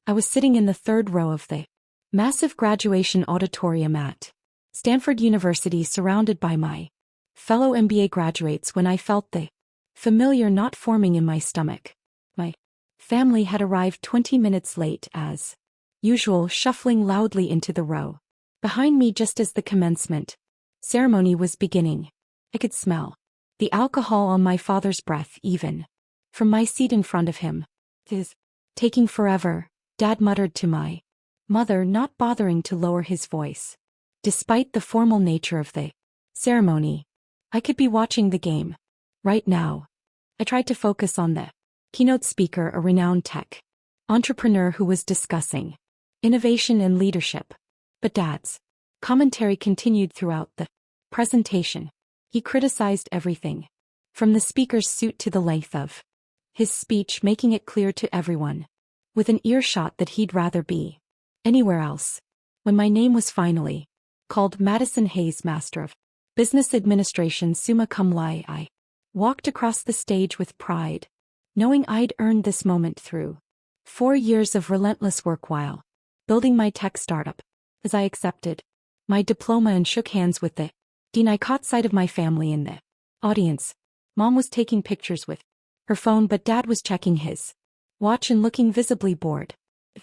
I was sitting in the third row of the massive graduation auditorium at Stanford University, surrounded by my fellow MBA graduates, when I felt the familiar knot forming in my stomach. My family had arrived 20 minutes late, as usual, shuffling loudly into the row behind me just as the commencement ceremony was beginning. I could smell the alcohol on my father's breath even from my seat in front of him. "It is taking forever," Dad muttered to my mother, not bothering to lower his voice. Despite the formal nature of the ceremony, I could be watching the game right now. I tried to focus on the keynote speaker, a renowned tech entrepreneur who was discussing innovation and leadership. But Dad's commentary continued throughout the presentation. He criticized everything from the speaker's suit to the length of his speech, making it clear to everyone with an earshot that he'd rather be anywhere else. When my name was finally called, Madison Hayes, Master of Business Administration, summa cum laude, I walked across the stage with pride, knowing I'd earned this moment through 4 years of relentless work while building my tech startup. As I accepted my diploma and shook hands with the dean, I caught sight of my family in the audience. Mom was taking pictures with her phone, but Dad was checking his watch and looking visibly bored.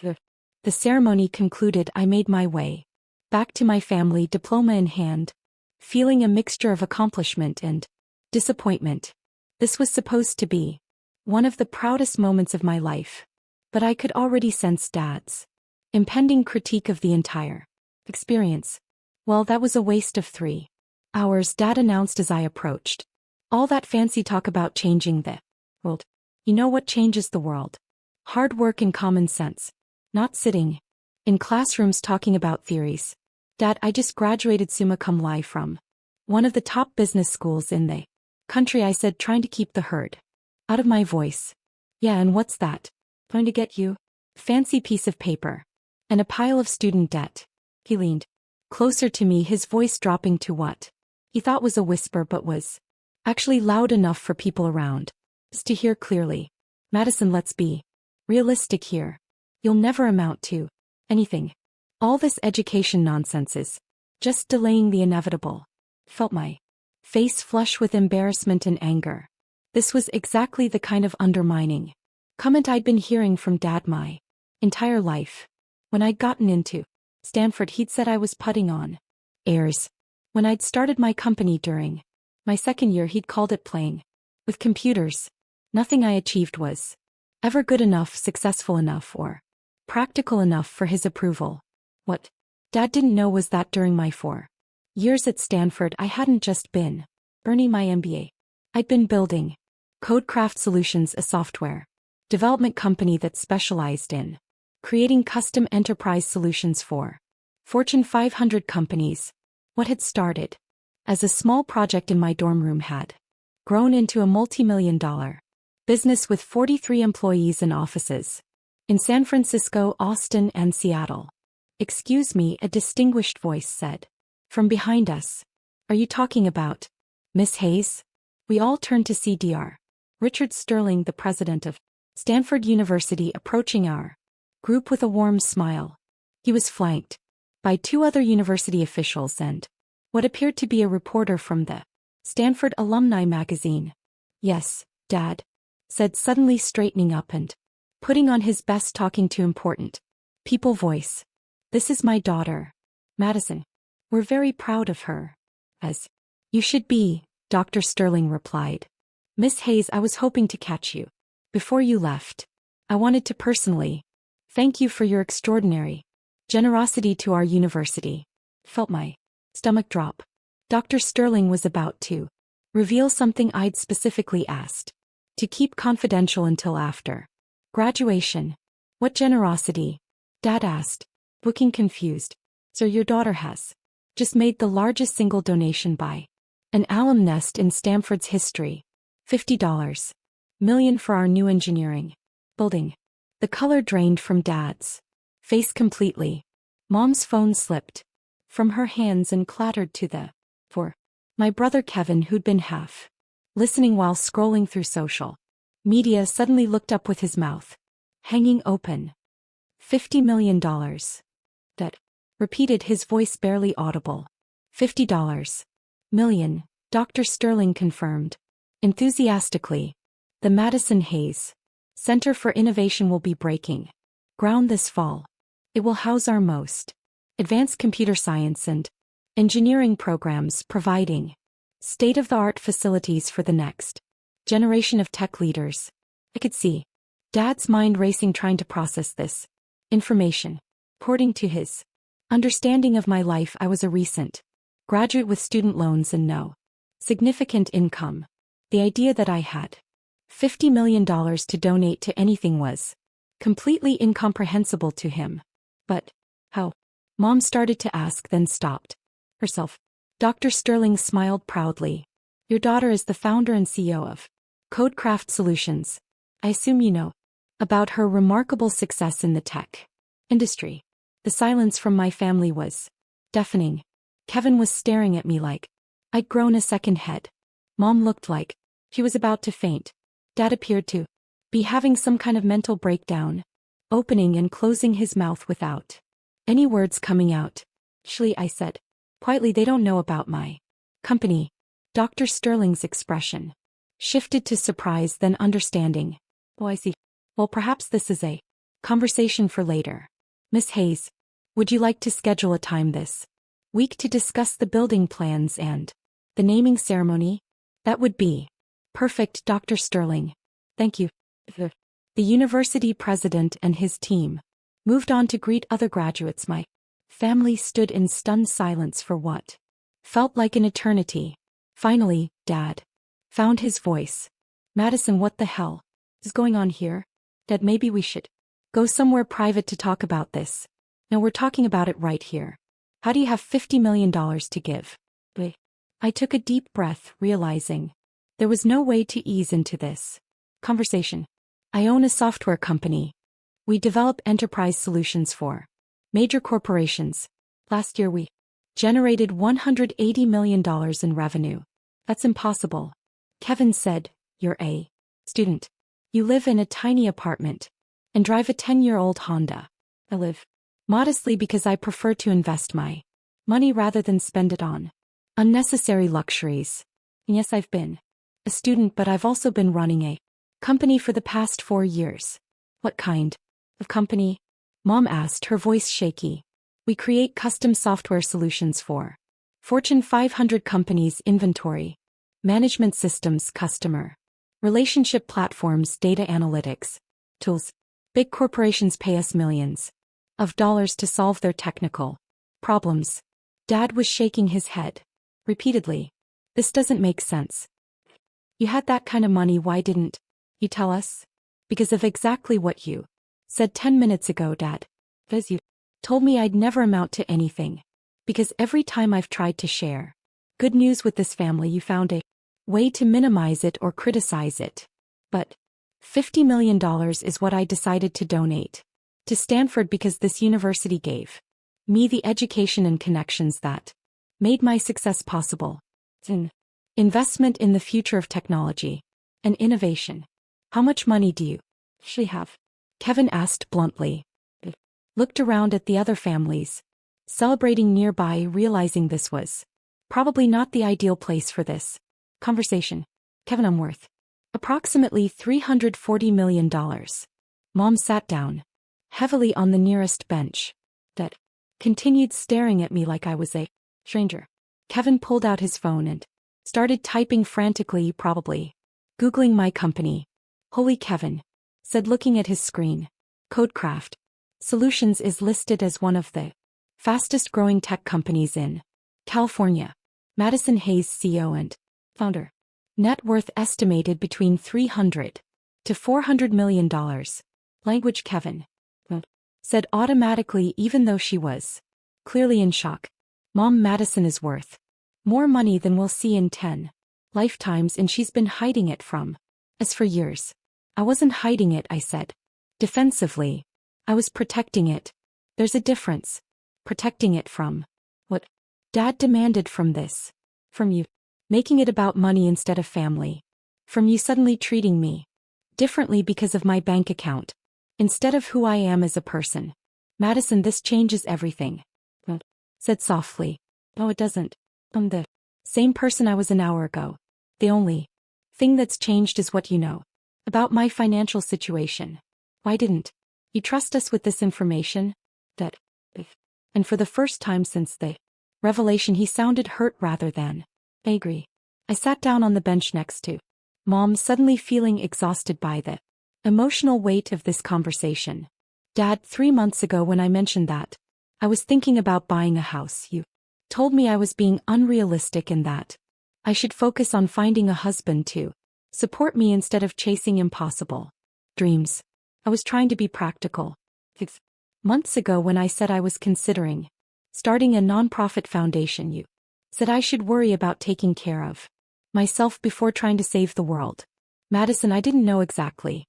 The ceremony concluded. I made my way back to my family, diploma in hand, feeling a mixture of accomplishment and disappointment. This was supposed to be one of the proudest moments of my life, but I could already sense Dad's impending critique of the entire experience. "Well, that was a waste of 3 hours," Dad announced as I approached. "All that fancy talk about changing the world. You know what changes the world? Hard work and common sense. Not sitting in classrooms talking about theories." "Dad, I just graduated summa cum laude from one of the top business schools in the country," I said, trying to keep the hurt out of my voice. "Yeah, and what's that going to get you?" "Fancy piece of paper and a pile of student debt." He leaned closer to me, his voice dropping to what he thought was a whisper, but was actually loud enough for people around us to hear clearly. "Madison, let's be realistic here. You'll never amount to anything. All this education nonsense is just delaying the inevitable." Felt my face flush with embarrassment and anger. This was exactly the kind of undermining comment I'd been hearing from Dad my entire life. When I'd gotten into Stanford, he'd said I was putting on airs. When I'd started my company during my second year, he'd called it playing with computers. Nothing I achieved was ever good enough, successful enough, or practical enough for his approval. What Dad didn't know was that during my 4 years at Stanford, I hadn't just been earning my MBA. I'd been building Codecraft Solutions, a software development company that specialized in creating custom enterprise solutions for Fortune 500 companies. What had started as a small project in my dorm room had grown into a multi-million-dollar business with 43 employees and offices in San Francisco, Austin, and Seattle. "Excuse me," a distinguished voice said from behind us. "Are you talking about Miss Hayes?" We all turned to see Dr. Richard Sterling, the president of Stanford University, approaching our group with a warm smile. He was flanked by 2 other university officials and what appeared to be a reporter from the Stanford Alumni magazine. "Yes, Dad," said, suddenly straightening up and putting on his best talking to important people voice. "This is my daughter, Madison. We're very proud of her." "As you should be," Dr. Sterling replied. "Miss Hayes, I was hoping to catch you before you left. I wanted to personally thank you for your extraordinary generosity to our university." Felt my stomach drop. Dr. Sterling was about to reveal something I'd specifically asked to keep confidential until after graduation. "What generosity?" Dad asked, looking confused. "Sir, your daughter has just made the largest single donation by an alum nest in Stanford's history. $50 million for our new engineering building." The color drained from Dad's face completely. Mom's phone slipped from her hands and clattered to the floor. My brother Kevin, who'd been half listening while scrolling through social media, suddenly looked up with his mouth hanging open. $50 million. That. Repeated, his voice barely audible. $50 million, Dr. Sterling confirmed. Enthusiastically. The Madison Hayes Center for Innovation will be breaking ground this fall. It will house our most advanced computer science and engineering programs, providing state-of-the-art facilities for the next generation of tech leaders. I could see Dad's mind racing trying to process this information. According to his understanding of my life, I was a recent graduate with student loans and no significant income. The idea that I had $50 million to donate to anything was completely incomprehensible to him. But how? Mom started to ask, then stopped herself. Dr. Sterling smiled proudly. Your daughter is the founder and CEO of Codecraft Solutions. I assume you know about her remarkable success in the tech industry. The silence from my family was deafening. Kevin was staring at me like I'd grown a second head. Mom looked like she was about to faint. Dad appeared to be having some kind of mental breakdown, opening and closing his mouth without any words coming out. Actually, I said quietly, they don't know about my company. Dr. Sterling's expression shifted to surprise, then understanding. Oh, I see. Well, perhaps this is a conversation for later. Miss Hayes, would you like to schedule a time this week to discuss the building plans and the naming ceremony? That would be perfect, Dr. Sterling. Thank you. The university president and his team moved on to greet other graduates. My family stood in stunned silence for what felt like an eternity. Finally, Dad found his voice. Madison, what the hell is going on here? Dad, maybe we should go somewhere private to talk about this. No, we're talking about it right here. How do you have $50 million to give? I took a deep breath, realizing there was no way to ease into this conversation. I own a software company. We develop enterprise solutions for major corporations. Last year we generated $180 million in revenue. That's impossible. Kevin said, you're a student. You live in a tiny apartment and drive a 10-year-old Honda. I live modestly because I prefer to invest my money rather than spend it on unnecessary luxuries. And yes, I've been a student, but I've also been running a company for the past 4 years. What kind of company? Mom asked, her voice shaky. We create custom software solutions for Fortune 500 companies, inventory management systems, customer relationship platforms, data analytics tools. Big corporations pay us millions of dollars to solve their technical problems. Dad was shaking his head repeatedly. This doesn't make sense. You had that kind of money, why didn't you tell us? Because of exactly what you said 10 minutes ago, Dad. Because you told me I'd never amount to anything. Because every time I've tried to share good news with this family, you found a way to minimize it or criticize it. But $50 million is what I decided to donate to Stanford because this university gave me the education and connections that made my success possible. It's an investment in the future of technology and innovation. How much money do you actually have? Kevin asked bluntly. Looked around at the other families celebrating nearby, realizing this was probably not the ideal place for this conversation. Kevin, I'm worth approximately $340 million. Mom sat down heavily on the nearest bench. Dad continued staring at me like I was a stranger. Kevin pulled out his phone and started typing frantically, probably Googling my company. Holy, Kevin said, looking at his screen. Codecraft Solutions is listed as one of the fastest growing tech companies in California. Madison Hayes, CEO and founder. Net worth estimated between $300 to $400 million. Language, Kevin said automatically, even though she was clearly in shock. Mom, Madison is worth more money than we'll see in 10 lifetimes, and she's been hiding it from us for years. I wasn't hiding it, I said defensively. I was protecting it. There's a difference. Protecting it from what? Dad demanded. From this. From you. Making it about money instead of family. From you suddenly treating me differently because of my bank account. instead of who I am as a person. Madison, this changes everything. Said softly. No, it doesn't. I'm the same person I was an hour ago. The only thing that's changed is what you know about my financial situation. Why didn't you trust us with this information? And for the first time since the revelation, he sounded hurt rather than angry. I sat down on the bench next to Mom, suddenly feeling exhausted by the emotional weight of this conversation. Dad, 3 months ago when I mentioned that I was thinking about buying a house, you told me I was being unrealistic and that I should focus on finding a husband to support me instead of chasing impossible dreams. I was trying to be practical. 6 months ago when I said I was considering starting a nonprofit foundation, you said I should worry about taking care of myself before trying to save the world. Madison, I didn't know exactly.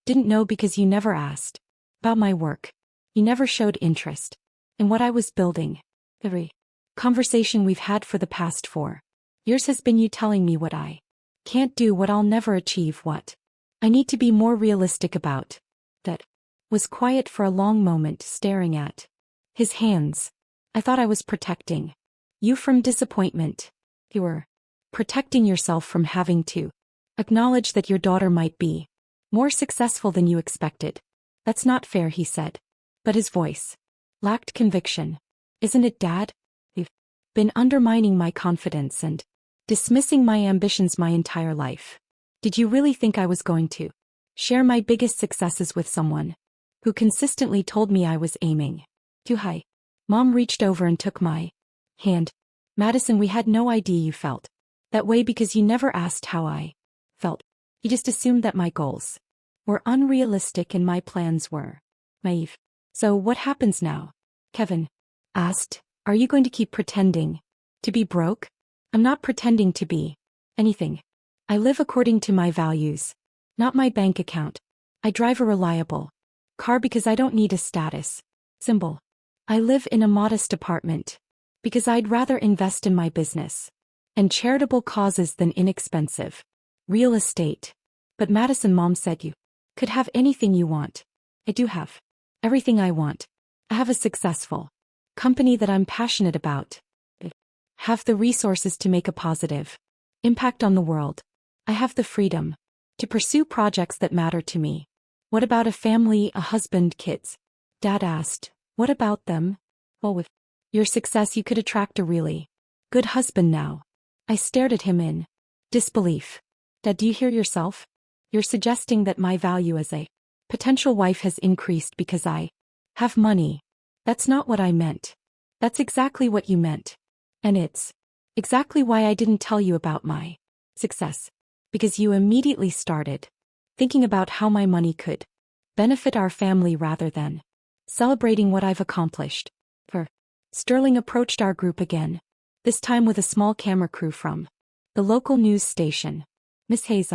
Didn't know because you never asked about my work. You never showed interest in what I was building. Every conversation we've had for the past 4 years has been you telling me what I can't do, what I'll never achieve, what I need to be more realistic about. That was quiet for a long moment, staring at his hands. I thought I was protecting you from disappointment. You were protecting yourself from having to acknowledge that your daughter might be more successful than you expected. That's not fair, he said. But his voice lacked conviction. Isn't it, Dad? You've been undermining my confidence and dismissing my ambitions my entire life. Did you really think I was going to share my biggest successes with someone who consistently told me I was aiming too high? Mom reached over and took my hand. Madison, we had no idea you felt that way because you never asked how I felt. You just assumed that my goals were unrealistic and my plans were naive. So what happens now? Kevin asked. Are you going to keep pretending to be broke? I'm not pretending to be anything. I live according to my values, not my bank account. I drive a reliable car because I don't need a status symbol. I live in a modest apartment because I'd rather invest in my business and charitable causes than inexpensive real estate. But Madison, Mom said you could have anything you want. I do have everything I want. I have a successful company that I'm passionate about. I have the resources to make a positive impact on the world. I have the freedom to pursue projects that matter to me. What about a family, a husband, kids? Dad asked. What about them? Well, with your success, you could attract a really good husband now. I stared at him in disbelief. Dad, do you hear yourself? You're suggesting that my value as a potential wife has increased because I have money. That's not what I meant. That's exactly what you meant. And it's exactly why I didn't tell you about my success. Because you immediately started thinking about how my money could benefit our family rather than celebrating what I've accomplished. Sterling approached our group again, this time with a small camera crew from the local news station. Miss Hayes,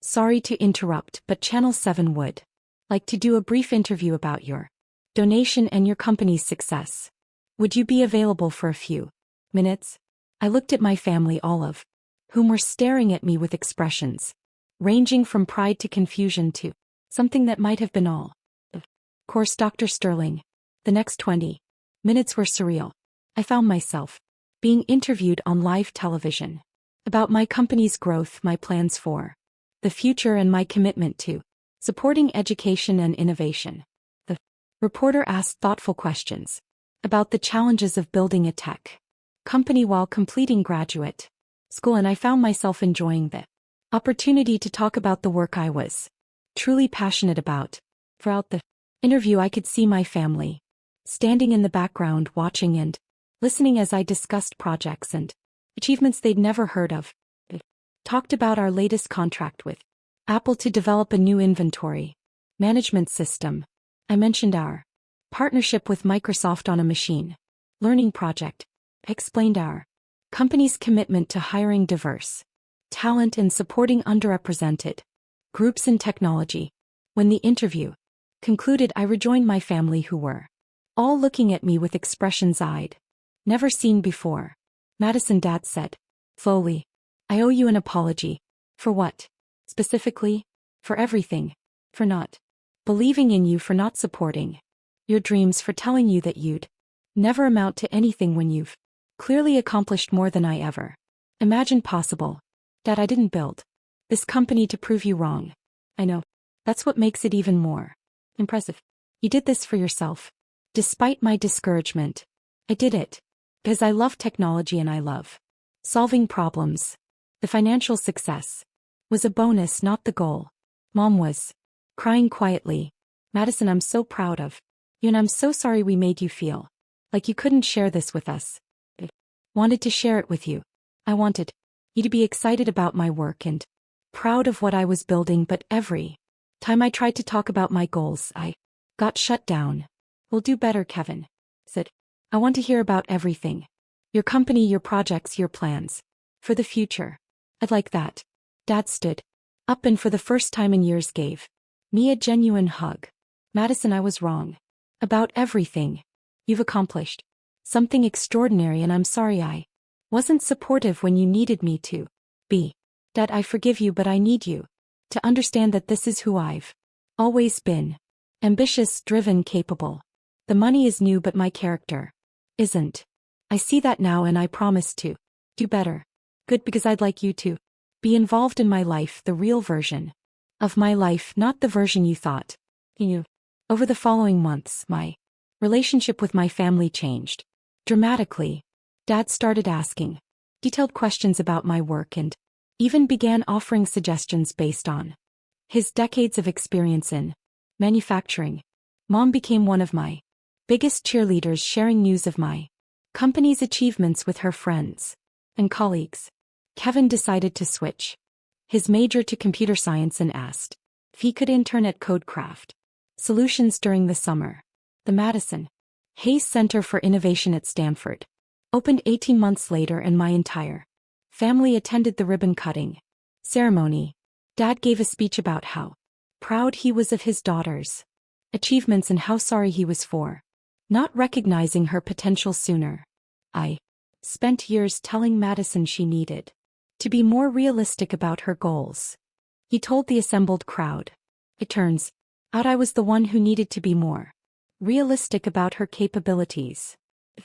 sorry to interrupt, but Channel 7 would like to do a brief interview about your donation and your company's success. Would you be available for a few minutes? I looked at my family, all of whom were staring at me with expressions ranging from pride to confusion to something that might have been all. Of course, Dr. Sterling. The next 20 minutes were surreal. I found myself being interviewed on live television about my company's growth, my plans for the future, and my commitment to supporting education and innovation. The reporter asked thoughtful questions about the challenges of building a tech company while completing graduate school, and I found myself enjoying the opportunity to talk about the work I was truly passionate about. Throughout the interview, I could see my family standing in the background, watching and listening as I discussed projects and achievements they'd never heard of. Talked about our latest contract with Apple to develop a new inventory management system. I mentioned our partnership with Microsoft on a machine learning project. I explained our company's commitment to hiring diverse talent and supporting underrepresented groups in technology. When the interview concluded, I rejoined my family, who were all looking at me with expressions I'd never seen before. Madison, Dad said slowly, I owe you an apology. For what? Specifically? For everything. For not believing in you for not supporting your dreams, for telling you that you'd never amount to anything when you've clearly accomplished more than I ever imagined possible. Dad, I didn't build this company to prove you wrong. I know. That's what makes it even more impressive. You did this for yourself. Despite my discouragement, I did it because I love technology and I love solving problems. The financial success was a bonus, not the goal. Mom was crying quietly. Madison, I'm so proud of you and I'm so sorry we made you feel like you couldn't share this with us. I wanted to share it with you. I wanted you to be excited about my work and proud of what I was building, but every time I tried to talk about my goals, I got shut down. We'll do better, Kevin said. I want to hear about everything. Your company, your projects, your plans for the future. I'd like that. Dad stood up and for the first time in years gave me a genuine hug. Madison, I was wrong about everything. You've accomplished something extraordinary and I'm sorry I wasn't supportive when you needed me to be. Dad, I forgive you, but I need you to understand that this is who I've always been. Ambitious, driven, capable. The money is new, but my character isn't. I see that now and I promise to do better. Good, because I'd like you to be involved in my life, the real version of my life, not the version you thought you knew. Over the following months, my relationship with my family changed dramatically. Dad started asking detailed questions about my work and even began offering suggestions based on his decades of experience in manufacturing. Mom became one of my biggest cheerleaders, sharing news of my company's achievements with her friends and colleagues. Kevin decided to switch his major to computer science and asked if he could intern at Codecraft Solutions during the summer. The Madison Hayes Center for Innovation at Stanford opened 18 months later and my entire family attended the ribbon-cutting ceremony. Dad gave a speech about how proud he was of his daughter's achievements and how sorry he was for not recognizing her potential sooner. I spent years telling Madison she needed to be more realistic about her goals. He told the assembled crowd. It turns out I was the one who needed to be more realistic about her capabilities.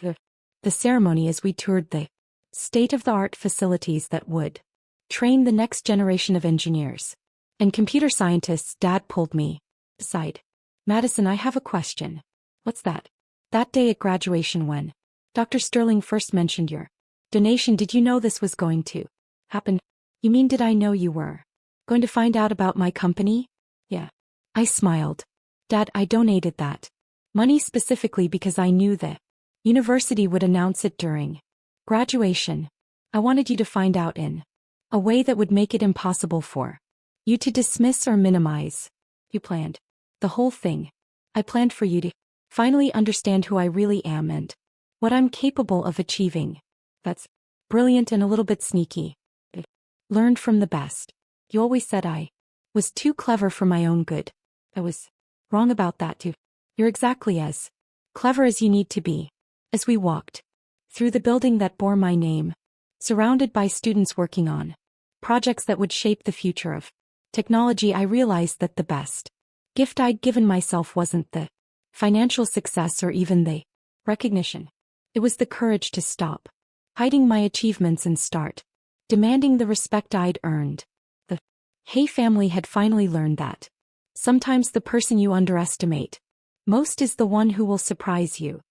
The ceremony, as we toured the state-of-the-art facilities that would train the next generation of engineers and computer scientists, Dad pulled me aside. Madison, I have a question. What's that? That day at graduation when Dr. Sterling first mentioned your donation, did you know this was going to happen? You mean, did I know you were going to find out about my company? Yeah. I smiled. Dad, I donated that money specifically because I knew the university would announce it during graduation. I wanted you to find out in a way that would make it impossible for you to dismiss or minimize. You planned the whole thing. I planned for you to finally understand who I really am and what I'm capable of achieving. That's brilliant and a little bit sneaky. Learned from the best. You always said I was too clever for my own good. I was wrong about that too. You're exactly as clever as you need to be. As we walked through the building that bore my name, surrounded by students working on projects that would shape the future of technology, I realized that the best gift I'd given myself wasn't the financial success or even the recognition. It was the courage to stop hiding my achievements and start demanding the respect I'd earned. The Hay family had finally learned that sometimes the person you underestimate most is the one who will surprise you.